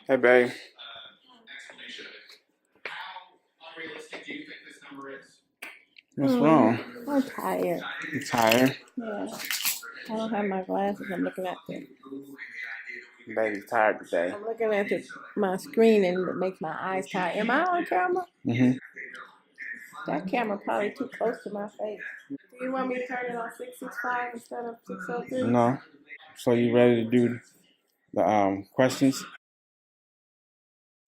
Hey, babe. What's wrong? I'm tired. You tired? Yeah. I don't have my glasses. I'm looking at Baby's tired today. my screen and it makes my eyes tired. Am I on camera? Mm-hmm. That camera probably too close to my face. Do you want me to turn it on 665 instead of 603? No. So you ready to do the questions?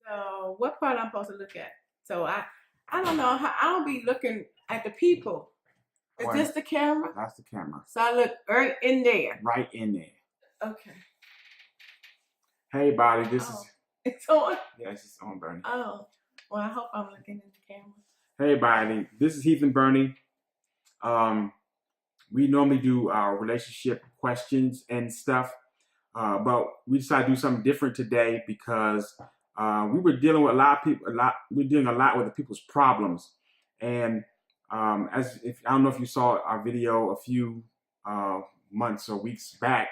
So what part I'm supposed to look at? So I don't know how I don't be looking at the people. Is this the camera? That's the camera. So I look right in there. Right in there. Okay. Hey, body. This is. It's on. Yeah, it's on, Bernie. Oh. Well, I hope I'm looking in the camera. Hey, body. This is Heath and Bernie. We normally do our relationship questions and stuff, but we decided to do something different today because we were dealing with a lot of people. We're dealing a lot with the people's problems, and I don't know if you saw our video a few months or weeks back,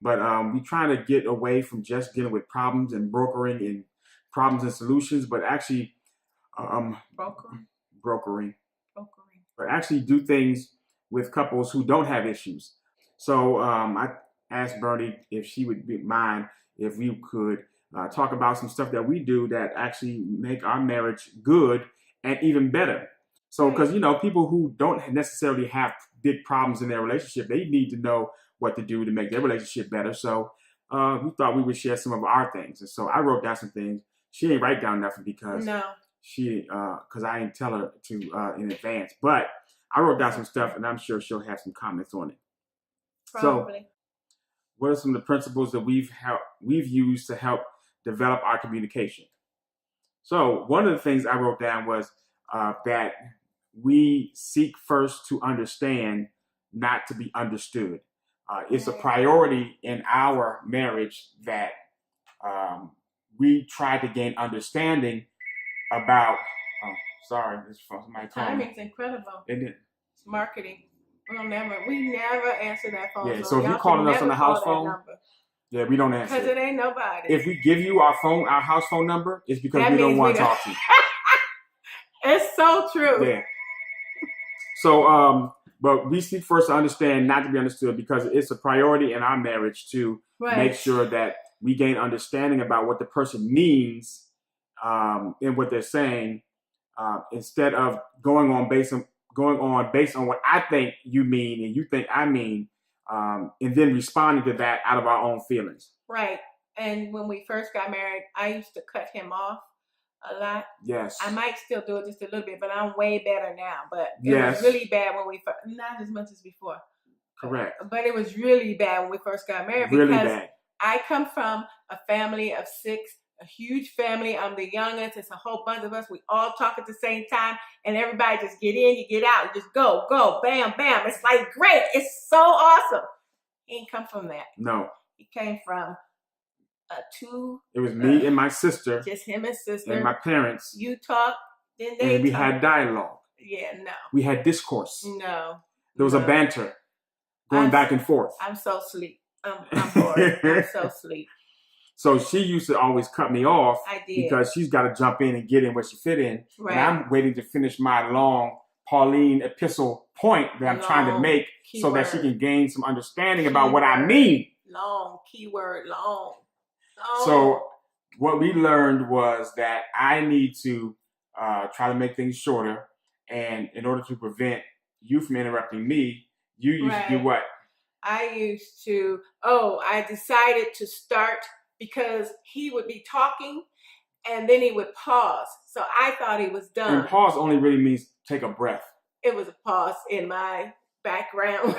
but we're trying to get away from just dealing with problems and brokering and problems and solutions, but actually brokering, but actually do things with couples who don't have issues. So I asked Bernie if she would mind if we could talk about some stuff that we do that actually make our marriage good and even better. So, because, people who don't necessarily have big problems in their relationship, they need to know what to do to make their relationship better. So we thought we would share some of our things. And so I wrote down some things. She didn't write down nothing because I didn't tell her to in advance. But I wrote down some stuff, and I'm sure she'll have some comments on it. Probably. So, what are some of the principles that we've used to help develop our communication? So, one of the things I wrote down was that we seek first to understand, not to be understood. It's a priority in our marriage that we try to gain understanding about. Oh, sorry, this is from somebody calling. Timing's incredible. Isn't it? It's marketing. We never answer that phone. Yeah, so if you're calling us on the house phone, yeah, we don't answer. Because it ain't nobody. If we give you our house phone number, it's because we don't want to talk to you. It's so true. Yeah. So, but we seek first to understand, not to be understood, because it's a priority in our marriage to make sure that we gain understanding about what the person means in what they're saying, instead of going on based on what I think you mean and you think I mean, and then responding to that out of our own feelings. Right. And when we first got married, I used to cut him off a lot. Yes. I might still do it just a little bit, but I'm way better now. But it was really bad when we first, not as much as before. Correct. But it was really bad when we first got married really because bad. I come from a family of 6, a huge family. I'm the youngest. It's a whole bunch of us. We all talk at the same time, and everybody just get in, you get out, you just go, bam, bam. It's like great. It's so awesome. He didn't come from that. No. He came from It was me and my sister. Just him and sister. And my parents. You talk, then they and we had dialogue. Yeah, no. We had discourse. No. There was a banter going back and forth. I'm so sleep. I'm bored. I'm so sleep. So she used to always cut me off. I did. Because she's got to jump in and get in where she fit in. Right. And I'm waiting to finish my long Pauline epistle point that I'm trying to make so that she can gain some understanding about what I mean. Long, keyword, long. So what we learned was that I need to try to make things shorter. And in order to prevent you from interrupting me, you used to do what? I decided to start because he would be talking and then he would pause. So I thought he was done. And pause only really means take a breath. It was a pause in my background.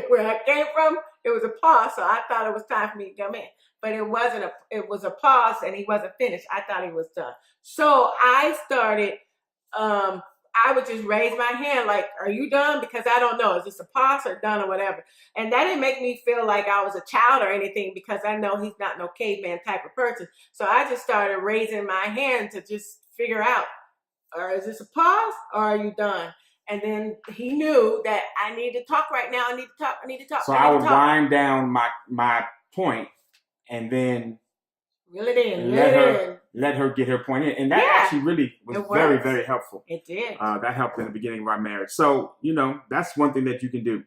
Where I came from, it was a pause. So I thought it was time for me to come in. But it wasn't. It was a pause and he wasn't finished. I thought he was done. So I started I would just raise my hand like, are you done? Because I don't know. Is this a pause or done or whatever? And that didn't make me feel like I was a child or anything because I know he's not no caveman type of person. So I just started raising my hand to just figure out, or is this a pause or are you done? And then he knew that I need to talk right now. I need to talk. I need to talk. So I would wind down my point and then reel it in. Let her get her point in. And that actually really was very, very helpful. It did. That helped in the beginning of our marriage. So, that's one thing that you can do.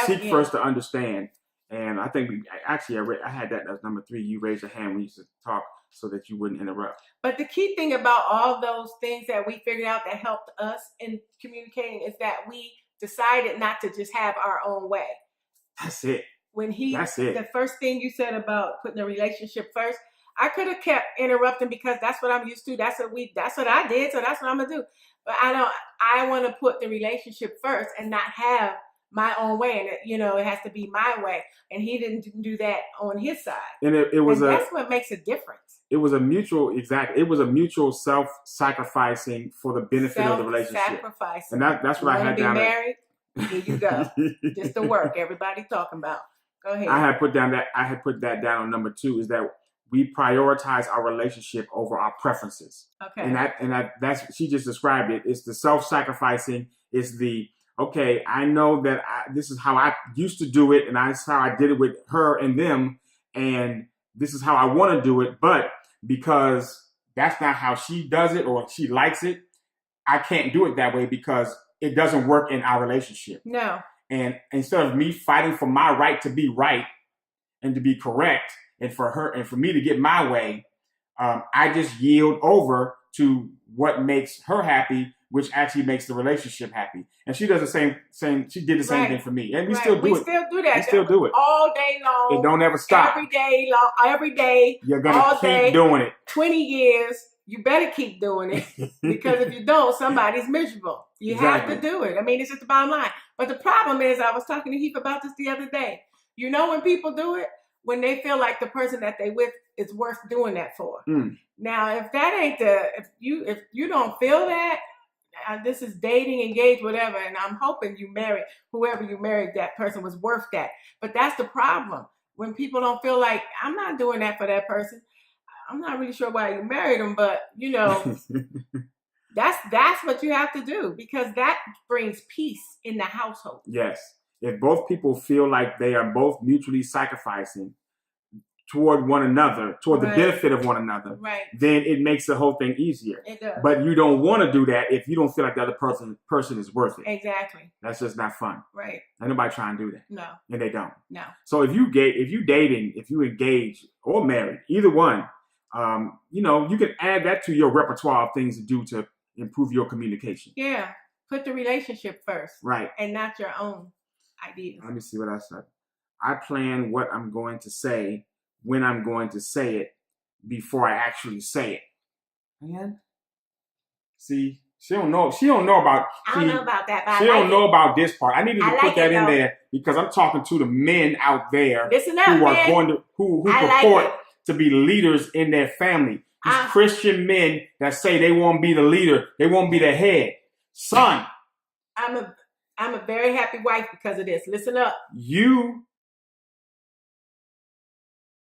Seek first to understand. And I think I had that as number 3. You raised your hand when you used to talk so that you wouldn't interrupt. But the key thing about all those things that we figured out that helped us in communicating is that we decided not to just have our own way. That's it. That's it. The first thing you said about putting a relationship first, I could have kept interrupting because that's what I'm used to. That's what I did. So that's what I'm going to do. But I want to put the relationship first and not have my own way. And it has to be my way. And he didn't do that on his side. And that's what makes a difference. It was a mutual self-sacrificing for the benefit of the relationship. Self-sacrificing. And that's what I had down there. Married? Here you go. Just the work everybody talking about. Go ahead. I had put that down on number 2 is that we prioritize our relationship over our preferences. Okay. And that's she just described it. It's the self-sacrificing. It's the okay. I know that this is how I used to do it, and that's how I did it with her and them, and this is how I want to do it. But because that's not how she does it or she likes it, I can't do it that way because it doesn't work in our relationship. No. And instead of me fighting for my right to be right and to be correct and for her and for me to get my way, I just yield over to what makes her happy, which actually makes the relationship happy. And she does the same. She did the same thing for me. And we still do it. We still do that. We still do it. All day long. It don't ever stop. Every day. You're going to keep doing it. 20 years. You better keep doing it because if you don't, somebody's miserable. You have to do it. I mean, it's just the bottom line. But the problem is, I was talking to Heath about this the other day. When people do it, when they feel like the person that they with is worth doing that for. Now, if that ain't if you don't feel that, this is dating, engaged, whatever, and I'm hoping you marry whoever you married, that person was worth that. But that's the problem. When people don't feel like I'm not doing that for that person. I'm not really sure why you married him, but that's what you have to do because that brings peace in the household. Yes. If both people feel like they are both mutually sacrificing toward one another, toward the benefit of one another, then it makes the whole thing easier. It does. But you don't want to do that if you don't feel like the other person is worth it. Exactly. That's just not fun. Right. Ain't nobody trying to do that. No. And they don't. No. So if you dating, if you engage or married, either one, you can add that to your repertoire of things to do to improve your communication. Yeah. Put the relationship first. Right. And not your own ideas. Let me see what I said. I plan what I'm going to say when I'm going to say it before I actually say it. Man. See, she don't know about. I don't know about that. But she don't know about this part. I needed to put that in there because I'm talking to the men out there who are going to who purport to be leaders in their family. These Christian men that say they won't be the leader, they won't be the head. Son, I'm a very happy wife because of this. Listen up. You